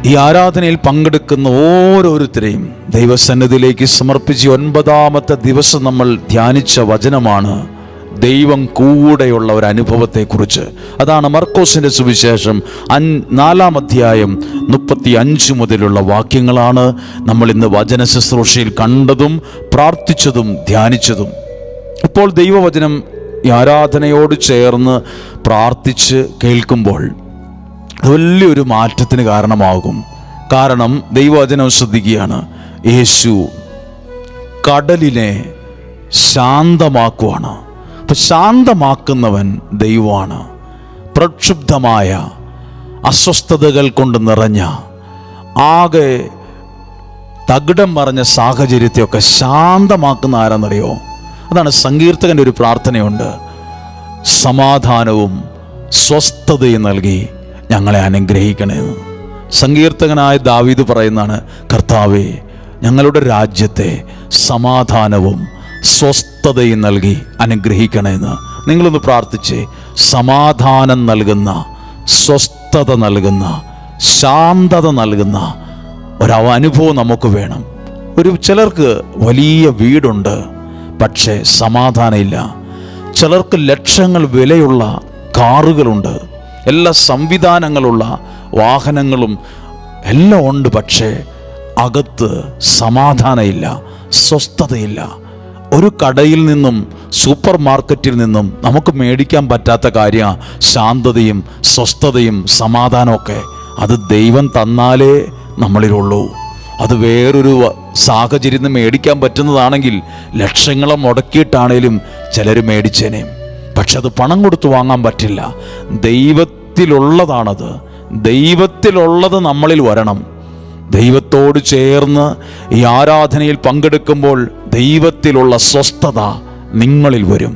ഈ ആരാധനയിൽ പങ്കെടുക്കുന്ന ഓരോരുത്തരെയും ദൈവസന്നിധിയിലേക്ക് സമർപ്പിച്ച് 9ാമത്തെ ദിവസം നമ്മൾ ധ്യാനിച്ച വചനമാണ് ദൈവം കൂടെയുള്ള ഒരു അനുഭവത്തെക്കുറിച്ച്. അതാണ് മർക്കോസിന്റെ സുവിശേഷം 4-ാം അധ്യായം 35 മുതലുള്ള വാക്യങ്ങളാണ് നമ്മൾ ഇന്ന് വചന ശുശ്രൂഷയിൽ കണ്ടതും പ്രാർത്ഥിച്ചതും ധ്യാനിച്ചതും. ഇപ്പോൾ ദൈവവചനം ഈ ആരാധനയോട് ചേർന്ന് പ്രാർത്ഥിച്ച് കേൾക്കുമ്പോൾ വലിയൊരു മാറ്റത്തിന് കാരണമാകും. കാരണം ദൈവവചനം ശ്രദ്ധിക്കുകയാണ്, യേശു കടലിനെ ശാന്തമാക്കുവാണ്. അപ്പം ശാന്തമാക്കുന്നവൻ ദൈവമാണ്. പ്രക്ഷുബ്ധമായ അസ്വസ്ഥതകൾ കൊണ്ട് നിറഞ്ഞ ആകെ തകിടം മറിഞ്ഞ സാഹചര്യത്തെയൊക്കെ ശാന്തമാക്കുന്ന ആരാന്നറിയോ? അതാണ് സങ്കീർത്തകൻ്റെ ഒരു പ്രാർത്ഥനയുണ്ട്, സമാധാനവും സ്വസ്ഥതയും നൽകി ഞങ്ങളെ അനുഗ്രഹിക്കണമെന്ന്. സങ്കീർത്തകനായ ദാവീദ് പറയുന്നതാണ്, കർത്താവേ ഞങ്ങളുടെ രാജ്യത്തെ സമാധാനവും സ്വസ്ഥതയും നൽകി അനുഗ്രഹിക്കണമെന്ന്. നിങ്ങളൊന്ന് പ്രാർത്ഥിച്ചേ. സമാധാനം നൽകുന്ന, സ്വസ്ഥത നൽകുന്ന, ശാന്തത നൽകുന്ന ഒരനുഭവം നമുക്ക് വേണം. ചിലർക്ക് വലിയ വീടുണ്ട്, പക്ഷേ സമാധാനമില്ല. ചിലർക്ക് ലക്ഷങ്ങൾ വിലയുള്ള കാറുകളുണ്ട്, എല്ലാ സംവിധാനങ്ങളുള്ള വാഹനങ്ങളും എല്ലാം ഉണ്ട്, പക്ഷേ അകത്ത് സമാധാനമില്ല, സ്വസ്ഥതയില്ല. ഒരു കടയിൽ നിന്നും സൂപ്പർ മാർക്കറ്റിൽ നിന്നും നമുക്ക് മേടിക്കാൻ പറ്റാത്ത കാര്യമാണ് ശാന്തതയും സ്വസ്ഥതയും സമാധാനമൊക്കെ. അത് ദൈവം തന്നാലേ നമ്മളിലുള്ളൂ. അത് വേറൊരു സാഹചര്യം മേടിക്കാൻ പറ്റുന്നതാണെങ്കിൽ ലക്ഷങ്ങളെ മുടക്കിയിട്ടാണേലും ചിലർ മേടിച്ചേനെ. പക്ഷെ അത് പണം കൊടുത്ത് വാങ്ങാൻ പറ്റില്ല. ദൈവത്തിലുള്ളതാണത്. ദൈവത്തിലുള്ളത് നമ്മളിൽ വരണം. ദൈവത്തോട് ചേർന്ന് ഈ ആരാധനയിൽ പങ്കെടുക്കുമ്പോൾ ദൈവത്തിലുള്ള സ്വസ്ഥത നിങ്ങളിൽ വരും,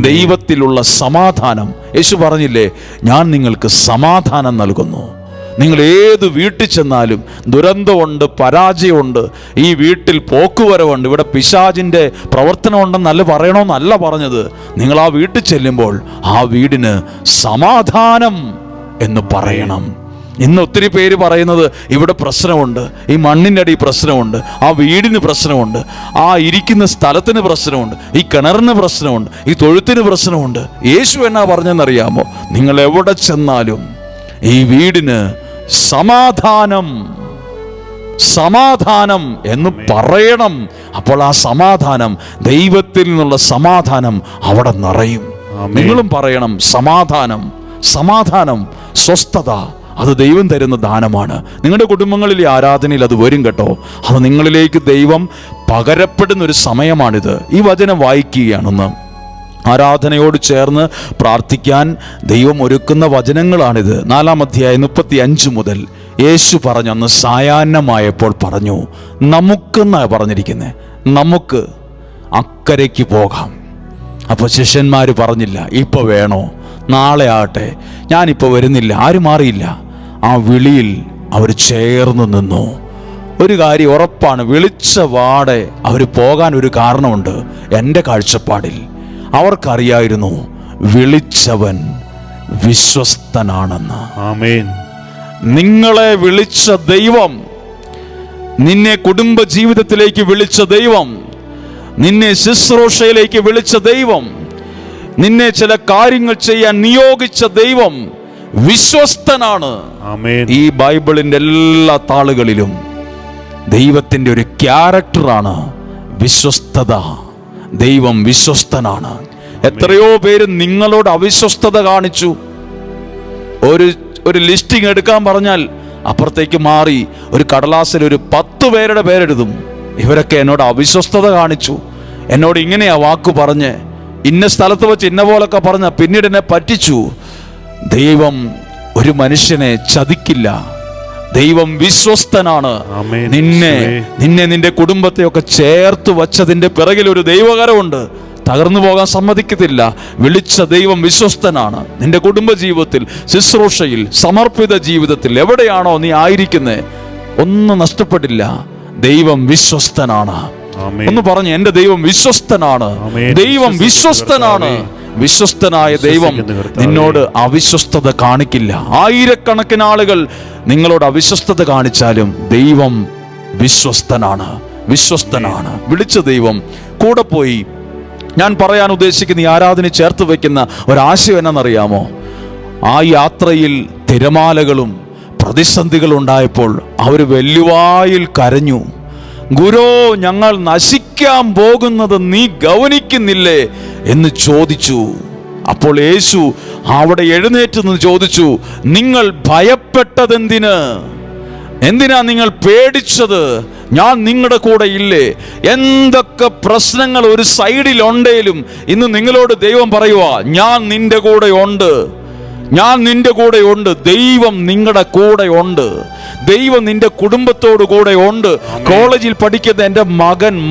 ദൈവത്തിലുള്ള സമാധാനം. യേശു പറഞ്ഞില്ലേ, ഞാൻ നിങ്ങൾക്ക് സമാധാനം നൽകുന്നു. നിങ്ങൾ ഏത് വീട്ടിൽ ചെന്നാലും ദുരന്തമുണ്ട്, പരാജയമുണ്ട്, ഈ വീട്ടിൽ പോക്കുവരവുണ്ട്, ഇവിടെ പിശാചിൻ്റെ പ്രവർത്തനമുണ്ടെന്നല്ല പറയണമെന്നല്ല പറഞ്ഞത്. നിങ്ങൾ ആ വീട്ടിൽ ചെല്ലുമ്പോൾ ആ വീടിന് സമാധാനം എന്ന് പറയണം. ഇന്ന് ഒത്തിരി പേര് പറയുന്നത് ഇവിടെ പ്രശ്നമുണ്ട്, ഈ മണ്ണിൻ്റെ അടി പ്രശ്നമുണ്ട്, ആ വീടിന് പ്രശ്നമുണ്ട്, ആ ഇരിക്കുന്ന സ്ഥലത്തിന് പ്രശ്നമുണ്ട്, ഈ കിണറിന് പ്രശ്നമുണ്ട്, ഈ തൊഴുത്തിന് പ്രശ്നമുണ്ട്. യേശു എന്നാ പറഞ്ഞെന്നറിയാമോ? നിങ്ങൾ എവിടെ ചെന്നാലും ഈ വീടിന് സമാധാനം, സമാധാനം എന്ന് പറയണം. അപ്പോൾ ആ സമാധാനം, ദൈവത്തിൽ നിന്നുള്ള സമാധാനം അവിടെ നിറയും. നിങ്ങളും പറയണം, സമാധാനം, സമാധാനം, സ്വസ്ഥത. അത് ദൈവം തരുന്ന ദാനമാണ്. നിങ്ങളുടെ കുടുംബങ്ങളിൽ ഈ ആരാധനയിൽ അത് വരും കേട്ടോ. അത് നിങ്ങളിലേക്ക് ദൈവം പകരപ്പെടുന്ന ഒരു സമയമാണിത്. ഈ വചനം വായിക്കുകയാണെന്ന് ആരാധനയോട് ചേർന്ന് പ്രാർത്ഥിക്കാൻ ദൈവം ഒരുക്കുന്ന വചനങ്ങളാണിത്. 4-ാം അധ്യായം 35 മുതൽ യേശു പറഞ്ഞു, അന്ന് സായാഹ്നമായപ്പോൾ പറഞ്ഞു, നമുക്കെന്നാ പറഞ്ഞിരിക്കുന്നത്, നമുക്ക് അക്കരയ്ക്ക് പോകാം. അപ്പോൾ ശിഷ്യന്മാർ പറഞ്ഞില്ല, ഇപ്പോൾ വേണോ, നാളെ ആകട്ടെ, ഞാനിപ്പോൾ വരുന്നില്ല. ആരും മാറിയില്ല. ആ വിളിയിൽ അവർ ചേർന്ന് നിന്നു. ഒരു കാര്യം ഉറപ്പാണ്, വിളിച്ച വാടെ അവർ പോകാൻ ഒരു കാരണമുണ്ട്. എൻ്റെ കാഴ്ചപ്പാടിൽ അവർക്കറിയായിരുന്നു വിളിച്ചവൻ വിശ്വസ്തനാണെന്ന്. ആമേൻ. നിങ്ങളെ വിളിച്ച ദൈവം, നിന്നെ കുടുംബ ജീവിതത്തിലേക്ക് വിളിച്ച ദൈവം, നിന്നെ ശുശ്രൂഷയിലേക്ക് വിളിച്ച ദൈവം, നിന്നെ ചില കാര്യങ്ങൾ ചെയ്യാൻ നിയോഗിച്ച ദൈവം വിശ്വസ്തനാണ്. ഈ ബൈബിളിന്റെ എല്ലാ താളുകളിലും ദൈവത്തിന്റെ ഒരു ക്യാരക്ടറാണ് വിശ്വസ്തത. ദൈവം വിശ്വസ്തനാണ്. എത്രയോ പേര് നിങ്ങളോട് അവിശ്വസ്തത കാണിച്ചു. ഒരു ലിസ്റ്റിംഗ് എടുക്കാൻ പറഞ്ഞാൽ അപ്പുറത്തേക്ക് മാറി ഒരു കടലാസിൽ ഒരു 10 പേരുടെ പേരെഴുതും. ഇവരൊക്കെ എന്നോട് അവിശ്വസ്തത കാണിച്ചു, എന്നോട് ഇങ്ങനെയാ വാക്കു പറഞ്ഞ്, ഇന്ന സ്ഥലത്ത് വെച്ച് ഇന്ന പോലൊക്കെ പറഞ്ഞ, പിന്നീട് എന്നെ പറ്റിച്ചു. ദൈവം ഒരു മനുഷ്യനെ ചതിക്കില്ല. ദൈവം വിശ്വസ്തനാണ്. നിന്റെ കുടുംബത്തെയൊക്കെ ചേർത്ത് വച്ചതിന്റെ പിറകിൽ ഒരു ദൈവകരമുണ്ട്. തകർന്നു പോകാൻ സമ്മതിക്കത്തില്ല. വിളിച്ച ദൈവം വിശ്വസ്തനാണ്. നിന്റെ കുടുംബ ജീവിതത്തിൽ, ശുശ്രൂഷയിൽ, സമർപ്പിത ജീവിതത്തിൽ എവിടെയാണോ നീ ആയിരിക്കുന്നത്, ഒന്നും നഷ്ടപ്പെട്ടില്ല. ദൈവം വിശ്വസ്തനാണ്. ഒന്ന് പറഞ്ഞു, എന്റെ ദൈവം വിശ്വസ്തനാണ്. ദൈവം വിശ്വസ്തനാണ്. വിശ്വസ്തനായ ദൈവം നിന്നോട് അവിശ്വസ്തത കാണിക്കില്ല. ആയിരക്കണക്കിന് ആളുകൾ നിങ്ങളോട് അവിശ്വസ്തത കാണിച്ചാലും ദൈവം വിശ്വസ്തനാണ്. വിളിച്ച ദൈവം കൂടെ പോയി. ഞാൻ പറയാൻ ഉദ്ദേശിക്കുന്ന ഈ ആരാധന ചേർത്ത് വയ്ക്കുന്ന ഒരാശയം എന്നറിയാമോ? ആ യാത്രയിൽ തിരമാലകളും പ്രതിസന്ധികളും ഉണ്ടായപ്പോൾ അവർ വെല്ലുവായിൽ കരഞ്ഞു, ഗുരോ, ഞങ്ങൾ നശിക്കാൻ പോകുന്നത് നീ ഗൗനിക്കുന്നില്ലേ എന്ന് ചോദിച്ചു. അപ്പോൾ യേശു അവിടെ എഴുന്നേറ്റ് നിന്ന് ചോദിച്ചു, നിങ്ങൾ ഭയപ്പെട്ടതെന്തിന്? എന്തിനാ നിങ്ങൾ പേടിച്ചത്? ഞാൻ നിങ്ങളുടെ കൂടെ ഇല്ലേ? എന്തൊക്കെ പ്രശ്നങ്ങൾ ഒരു സൈഡിലുണ്ടേലും ഇന്ന് നിങ്ങളോട് ദൈവം പറയുക, ഞാൻ നിന്റെ കൂടെ ഉണ്ട്, ഞാൻ നിന്റെ കൂടെ ഉണ്ട്. ദൈവം നിങ്ങളുടെ കൂടെ ഉണ്ട്. ദൈവം നിന്റെ കുടുംബത്തോടു കൂടെ ഉണ്ട്. കോളേജിൽ പഠിക്കുന്ന എൻ്റെ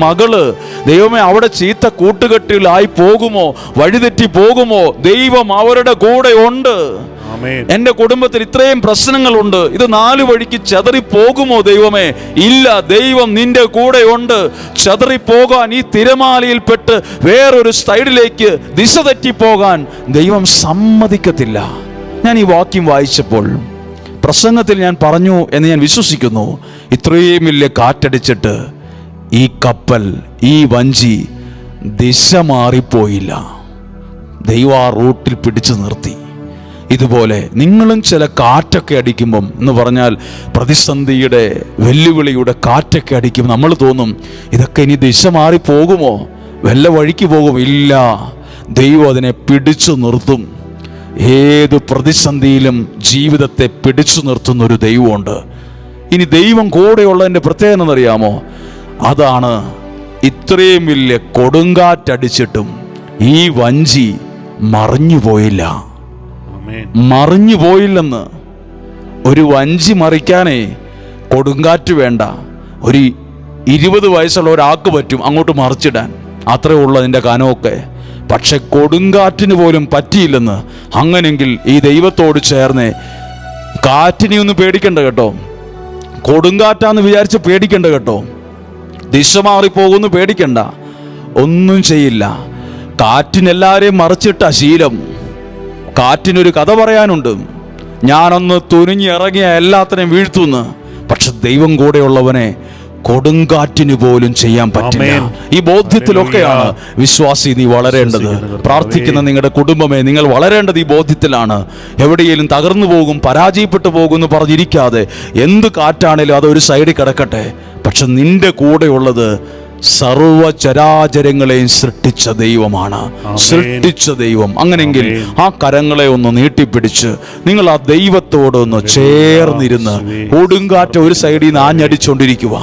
മകള് ദൈവമേ അവിടെ ചീത്ത കൂട്ടുകെട്ടിലായി പോകുമോ, വഴിതെറ്റി പോകുമോ? ദൈവം അവരുടെ കൂടെ ഉണ്ട്. എന്റെ കുടുംബത്തിൽ ഇത്രയും പ്രശ്നങ്ങളുണ്ട്, ഇത് 4 വഴിക്ക് ചെതറി പോകുമോ ദൈവമേ? ഇല്ല, ദൈവം നിന്റെ കൂടെ ഉണ്ട്. ചെതറിപ്പോകാൻ, ഈ തിരമാലയിൽപ്പെട്ട് വേറൊരു സൈഡിലേക്ക് ദിശ തെറ്റിപ്പോകാൻ ദൈവം സമ്മതിക്കത്തില്ല. ഞാൻ ഈ വാക്യം വായിച്ചപ്പോൾ പ്രസംഗത്തിൽ ഞാൻ പറഞ്ഞു എന്ന് ഞാൻ വിശ്വസിക്കുന്നു. ഇത്രയും വലിയ കാറ്റടിച്ചിട്ട് ഈ കപ്പൽ, ഈ വഞ്ചി ദിശ മാറിപ്പോയില്ല. ദൈവം ആ റൂട്ടിൽ പിടിച്ചു നിർത്തി. ഇതുപോലെ നിങ്ങളും ചില കാറ്റൊക്കെ അടിക്കുമ്പം, എന്ന് പറഞ്ഞാൽ പ്രതിസന്ധിയുടെ വെല്ലുവിളിയുടെ കാറ്റൊക്കെ അടിക്കുമ്പോൾ നമ്മൾ തോന്നും, ഇതൊക്കെ ഇനി ദിശ മാറി പോകുമോ, വല്ല വഴിക്ക് പോകും? ഇല്ല, ദൈവം അതിനെ പിടിച്ചു നിർത്തും. ഏത് പ്രതിസന്ധിയിലും ജീവിതത്തെ പിടിച്ചു നിർത്തുന്ന ഒരു ദൈവമുണ്ട്. ഇനി ദൈവം കൂടെയുള്ളതിൻ്റെ പ്രത്യേകത എന്നറിയാമോ? അതാണ് ഇത്രയും വലിയ കൊടുങ്കാറ്റടിച്ചിട്ടും ഈ വഞ്ചി മറിഞ്ഞു പോയില്ലെന്ന്. ഒരു വഞ്ചി മറിക്കാനേ കൊടുങ്കാറ്റ് വേണ്ട. ഒരു 20 വയസ്സുള്ള ഒരാൾക്ക് പറ്റും അങ്ങോട്ട് മറിച്ചിടാൻ, അത്രേ ഉള്ളൂ അതിൻ്റെ കനമൊക്കെ. പക്ഷെ കൊടുങ്കാറ്റിന് പോലും പറ്റിയില്ലെന്ന്. അങ്ങനെങ്കിൽ ഈ ദൈവത്തോട് ചേർന്ന് കാറ്റിനെ ഒന്നും പേടിക്കണ്ട കേട്ടോ. കൊടുങ്കാറ്റാന്ന് വിചാരിച്ച് പേടിക്കണ്ട കേട്ടോ. ദിശ മാറിപ്പോകുന്നു പേടിക്കണ്ട, ഒന്നും ചെയ്യില്ല. കാറ്റിനെല്ലാരെയും മറിച്ചിട്ട ശീലം. കാറ്റിനൊരു കഥ പറയാനുണ്ട്, ഞാനൊന്ന് തുനിഞ്ഞിറങ്ങിയ എല്ലാത്തിനെയും വീഴ്ത്തുന്നു. പക്ഷെ ദൈവം കൂടെയുള്ളവനെ കൊടുങ്കാറ്റിന് പോലും ചെയ്യാൻ പറ്റില്ല. ഈ ബോധ്യത്തിലൊക്കെയാണ് വിശ്വാസി നീ വളരേണ്ടത്. പ്രാർത്ഥിക്കുന്ന നിങ്ങളുടെ കുടുംബമേ, നിങ്ങൾ വളരേണ്ടത് ഈ ബോധ്യത്തിലാണ്. എവിടെയെങ്കിലും തകർന്നു പോകും, പരാജയപ്പെട്ടു പോകും എന്ന് പറഞ്ഞിരിക്കാതെ, എന്ത് കാറ്റാണേലും അതൊരു സൈഡിൽ കിടക്കട്ടെ. പക്ഷെ നിന്റെ കൂടെയുള്ളത് സർവചരാചരങ്ങളെയും സൃഷ്ടിച്ച ദൈവമാണ്, സൃഷ്ടിച്ച ദൈവം. അങ്ങനെങ്കിൽ ആ കരങ്ങളെ ഒന്ന് നീട്ടിപ്പിടിച്ച് നിങ്ങൾ ആ ദൈവത്തോടൊന്ന് ചേർന്നിരുന്ന്, കൊടുങ്കാറ്റ് ഒരു സൈഡിൽ നിന്ന് ആഞ്ഞടിച്ചുകൊണ്ടിരിക്കുക,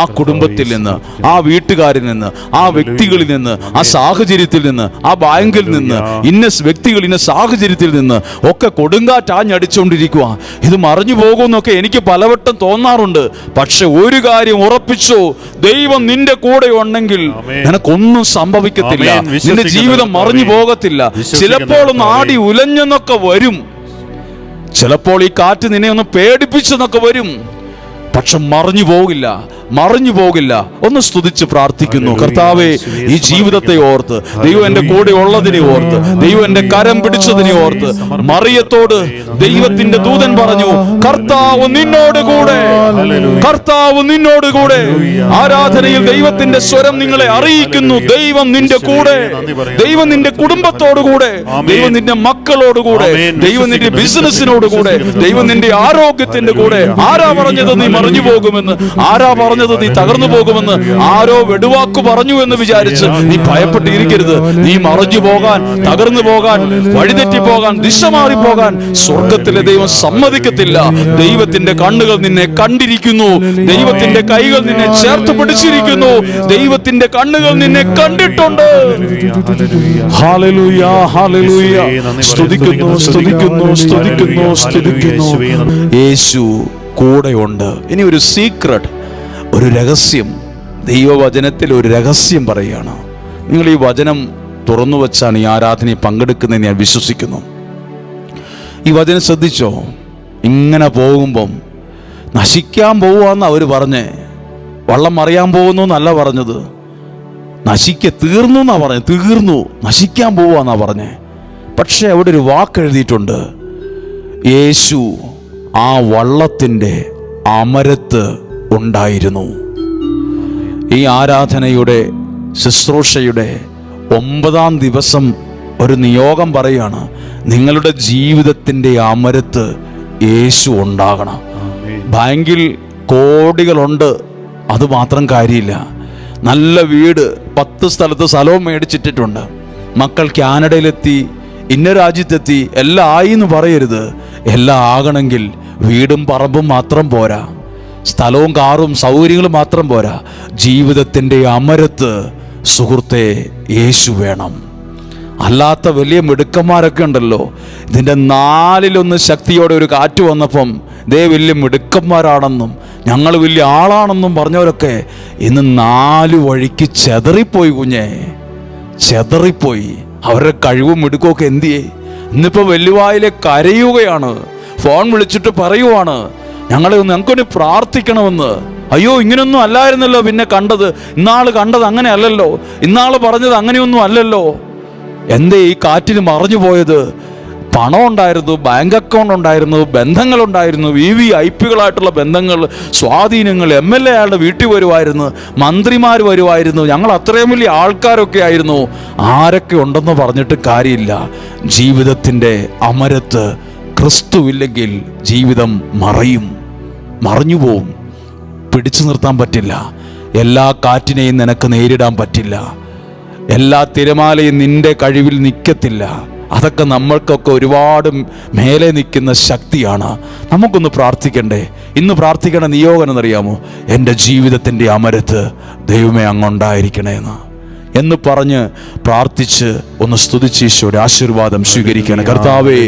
ആ കുടുംബത്തിൽ നിന്ന്, ആ വീട്ടുകാരിൽ നിന്ന്, ആ വ്യക്തികളിൽ നിന്ന്, ആ സാഹചര്യത്തിൽ നിന്ന്, ആ ബാങ്കിൽ നിന്ന്, ഇന്ന വ്യക്തികൾ ഇന്ന സാഹചര്യത്തിൽ നിന്ന് ഒക്കെ കൊടുങ്കാറ്റ് ആഞ്ഞടിച്ചുകൊണ്ടിരിക്കുക. ഇത് മറിഞ്ഞു പോകുമെന്നൊക്കെ എനിക്ക് പലവട്ടം തോന്നാറുണ്ട്. പക്ഷെ ഒരു കാര്യം ഉറപ്പിച്ചു, ദൈവം നിന്റെ കൂടെ ഉണ്ടെങ്കിൽ നിനക്കൊന്നും സംഭവിക്കത്തില്ല. നിന്റെ ജീവിതം മറിഞ്ഞു പോകത്തില്ല. ചിലപ്പോൾ ഒന്ന് ആടി ഉലഞ്ഞെന്നൊക്കെ വരും, ചിലപ്പോൾ ഈ കാറ്റ് നിന്നെ ഒന്ന് പേടിപ്പിച്ചെന്നൊക്കെ വരും. പക്ഷെ മറിഞ്ഞു പോകില്ല. ഒന്ന് സ്തുതിച്ച് പ്രാർത്ഥിക്കുന്നു, കർത്താവേ, ഈ ജീവിതത്തെ ഓർത്ത്, ദൈവം എൻ്റെ കൂടെ ഉള്ളതിനെ ഓർത്ത്, ദൈവം എൻ്റെ കരം പിടിച്ചതിനെ ഓർത്ത്. മറിയത്തോട് ദൈവത്തിന്റെ ദൂതൻ പറഞ്ഞു, കർത്താവ് നിന്നോട് കൂടെ, കർത്താവ് നിന്നോട് കൂടെ. ആരാധനയിൽ ദൈവത്തിന്റെ സ്വരം നിങ്ങളെ അറിയിക്കുന്നു, ദൈവം നിന്റെ കൂടെ, ദൈവം നിന്റെ കുടുംബത്തോടു കൂടെ, ദൈവം നിന്റെ മക്കളോട് കൂടെ, ദൈവം നിന്റെ ബിസിനസിനോട് കൂടെ, ദൈവം നിന്റെ ആരോഗ്യത്തിന്റെ കൂടെ. ആരാ പറഞ്ഞത് നീ മറിഞ്ഞു പോകുമെന്ന്? ആരാ പറഞ്ഞത് നീ തകർന്നു പോകുമെന്ന്? ആരോ വെടുവാക്കു പറഞ്ഞു എന്ന് വിചാരിച്ച് നീ ഭയപ്പെട്ടിരിക്കരുത്. നീ മറിഞ്ഞു പോകാൻ, തകർന്നു പോകാൻ, വഴിതെറ്റി പോകാൻ, ദിശ മാറിപ്പോകാൻ സ്വർഗത്തിലെ ദൈവം സമ്മതിക്കത്തില്ല. ദൈവത്തിന്റെ കണ്ണുകൾ നിന്നെ കണ്ടിരിക്കുന്നു, ദൈവത്തിന്റെ കൈകൾ നിന്നെ ചേർത്ത് പിടിച്ചിരിക്കുന്നു, ദൈവത്തിന്റെ കണ്ണുകൾ നിന്നെ കണ്ടിട്ടുണ്ട്. Hallelujah, hallelujah. സ്തുതിക്കുന്നു. യേശു കൂടെയുണ്ട്. ഇനി ഒരു സീക്രട്ട്, ഒരു രഹസ്യം, ദൈവവചനത്തിൽ ഒരു രഹസ്യം പറയുകയാണ്. നിങ്ങൾ ഈ വചനം തുറന്നു വച്ചാണ് ഈ ആരാധനയിൽ പങ്കെടുക്കുന്നതെന്ന് ഞാൻ വിശ്വസിക്കുന്നു. ഈ വചനം ശ്രദ്ധിച്ചോ. ഇങ്ങനെ പോകുമ്പം നശിക്കാൻ പോവാന്ന് അവർ പറഞ്ഞേ, വള്ളം മറിയാൻ പോകുന്നു എന്നല്ല പറഞ്ഞത്. തീർന്നു എന്നാ പറഞ്ഞത്. തീർന്നു, നശിക്കാൻ പോവാന്നാ പറഞ്ഞേ. പക്ഷെ അവിടെ ഒരു വാക്ക് എഴുതിയിട്ടുണ്ട്, യേശു ആ വള്ളത്തിൻ്റെ അമരത്ത് ഉണ്ടായിരുന്നു. ഈ ആരാധനയുടെ ശുശ്രൂഷയുടെ 9-ാം ദിവസം ഒരു നിയോഗം പറയുകയാണ്, നിങ്ങളുടെ ജീവിതത്തിൻ്റെ അമരത്ത് യേശു ഉണ്ടാകണം. ബാങ്കിൽ കോടികളുണ്ട്, അതുമാത്രം കാര്യമില്ല. നല്ല വീട് 10 സ്ഥലത്ത് സ്ഥലവും മേടിച്ചിട്ടിട്ടുണ്ട്. മക്കൾ കാനഡയിലെത്തി, ഇന്ന രാജ്യത്തെത്തി, എല്ലാം ആയി എന്ന് പറയരുത്. എല്ലാം ആകണമെങ്കിൽ വീടും പറമ്പും മാത്രം പോരാ, സ്ഥലവും കാറും സൗകര്യങ്ങളും മാത്രം പോരാ. ജീവിതത്തിൻ്റെ അമരത്ത് സുഹൃത്തെ യേശു വേണം. അല്ലാത്ത വലിയ മിടുക്കന്മാരൊക്കെ ഉണ്ടല്ലോ, ഇതിൻ്റെ 4-1 ശക്തിയോടെ ഒരു കാറ്റ് വന്നപ്പം ദേ വലിയ മിടുക്കന്മാരാണെന്നും ഞങ്ങൾ വലിയ ആളാണെന്നും പറഞ്ഞവരൊക്കെ ഇന്ന് 4 വഴിക്ക് ചെതറിപ്പോയി. കുഞ്ഞെ ചെതറിപ്പോയി. അവരുടെ കഴിവും മിടുക്കുമൊക്കെ എന്തിയേ? ഇന്നിപ്പോൾ വെല്ലുവായിലെ കരയുകയാണ്, ഫോൺ വിളിച്ചിട്ട് പറയുവാണ്, ഞങ്ങൾക്കൊന്ന് പ്രാർത്ഥിക്കണമെന്ന്. അയ്യോ, ഇങ്ങനെയൊന്നും അല്ലായിരുന്നല്ലോ പിന്നെ കണ്ടത്, ഇന്നാൾ കണ്ടത് അങ്ങനെ അല്ലല്ലോ, ഇന്നാൾ പറഞ്ഞത് അങ്ങനെയൊന്നും അല്ലല്ലോ. എന്തേ ഈ കാറ്റിന് മറഞ്ഞു പോയത്? പണം ഉണ്ടായിരുന്നു, ബാങ്ക് അക്കൗണ്ട് ഉണ്ടായിരുന്നു, ബന്ധങ്ങളുണ്ടായിരുന്നു, VVIPകളായിട്ടുള്ള ബന്ധങ്ങൾ, സ്വാധീനങ്ങൾ. MLA ആളുടെ വീട്ടിൽ വരുമായിരുന്നു, മന്ത്രിമാർ വരുമായിരുന്നു, ഞങ്ങൾ അത്രയും വലിയ ആൾക്കാരൊക്കെ ആയിരുന്നു. ആരൊക്കെ ഉണ്ടെന്ന് പറഞ്ഞിട്ട് കാര്യമില്ല. ജീവിതത്തിൻ്റെ അമരത്ത് ക്രിസ്തുവില്ലെങ്കിൽ ജീവിതം മറഞ്ഞു പോവും. പിടിച്ചു നിർത്താൻ പറ്റില്ല. എല്ലാ കാറ്റിനെയും നിനക്ക് നേരിടാൻ പറ്റില്ല. എല്ലാ തിരമാലയും നിന്റെ കഴിവിൽ നിൽക്കത്തില്ല. അതൊക്കെ നമ്മൾക്കൊക്കെ ഒരുപാട് മേലെ നിൽക്കുന്ന ശക്തിയാണ്. നമുക്കൊന്ന് പ്രാർത്ഥിക്കണ്ടേ? ഇന്ന് പ്രാർത്ഥിക്കണ നിയോഗം എന്നറിയാമോ? എൻ്റെ ജീവിതത്തിൻ്റെ അമരത്ത് ദൈവമേ അങ്ങുണ്ടായിരിക്കണേ എന്ന് പറഞ്ഞ് പ്രാർത്ഥിച്ച് ഒന്ന് സ്തുതിച്ച് ഈശോയുടെ ആശീർവാദം സ്വീകരിക്കണം. കർത്താവേ,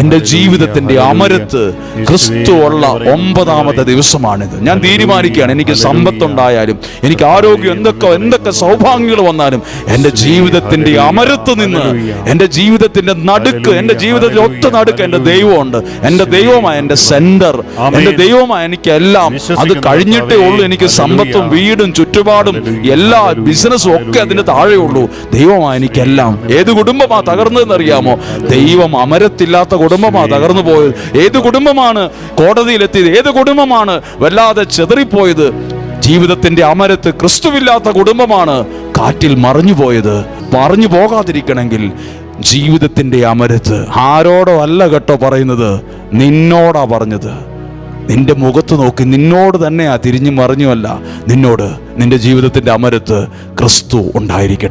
എൻ്റെ ജീവിതത്തിൻ്റെ അമരത്ത് ക്രിസ്തു ഉള്ള 9-ാമത്തെ ദിവസമാണിത്. ഞാൻ തീരുമാനിക്കുകയാണ്, എനിക്ക് സമ്പത്തുണ്ടായാലും എനിക്ക് ആരോഗ്യം എന്തൊക്കെ സൗഭാഗ്യങ്ങൾ വന്നാലും എൻ്റെ ജീവിതത്തിൻ്റെ അമരത്ത് നിന്ന്, എൻ്റെ ജീവിതത്തിൻ്റെ നടുക്ക്, എൻ്റെ ജീവിതത്തിൻ്റെ ഒത്ത നടുക്ക് എൻ്റെ ദൈവമുണ്ട്. എൻ്റെ ദൈവമായ എൻ്റെ സെന്റർ, എൻ്റെ ദൈവമായ എനിക്കെല്ലാം. അത് കഴിഞ്ഞിട്ടേ ഉള്ളൂ എനിക്ക് സമ്പത്തും വീടും ചുറ്റുപാടും എല്ലാ ബിസിനസ്സും ഒക്കെ അതിൻ്റെ താഴെയുള്ളൂ. ദൈവമാണ് എനിക്കെല്ലാം. ഏത് കുടുംബമാ തകർന്നതെന്നറിയാമോ? ദൈവം അമരത്തില്ലാത്ത കുടുംബമാ തകർന്നു പോയത്. ഏത് കുടുംബമാണ് കോടതിയിലെത്തിയത്? ഏത് കുടുംബമാണ് വല്ലാതെ ചെതറിപ്പോയത്? ജീവിതത്തിന്റെ അമരത്ത് ക്രിസ്തുവില്ലാത്ത കുടുംബമാണ് കാറ്റിൽ മറിഞ്ഞു പോയത്. മറിഞ്ഞു പോകാതിരിക്കണമെങ്കിൽ ജീവിതത്തിന്റെ അമരത്ത് ആരോടോ അല്ല കേട്ടോ പറയുന്നത്, നിന്നോടാ പറഞ്ഞത്. നിന്റെ മുഖത്ത് നോക്കി, നിന്നോട് തന്നെയാ, തിരിഞ്ഞു മറിഞ്ഞുമല്ല, നിന്നോട്. നിന്റെ ജീവിതത്തിന്റെ അമരത്ത് ക്രിസ്തു ഉണ്ടായിരിക്കട്ടെ.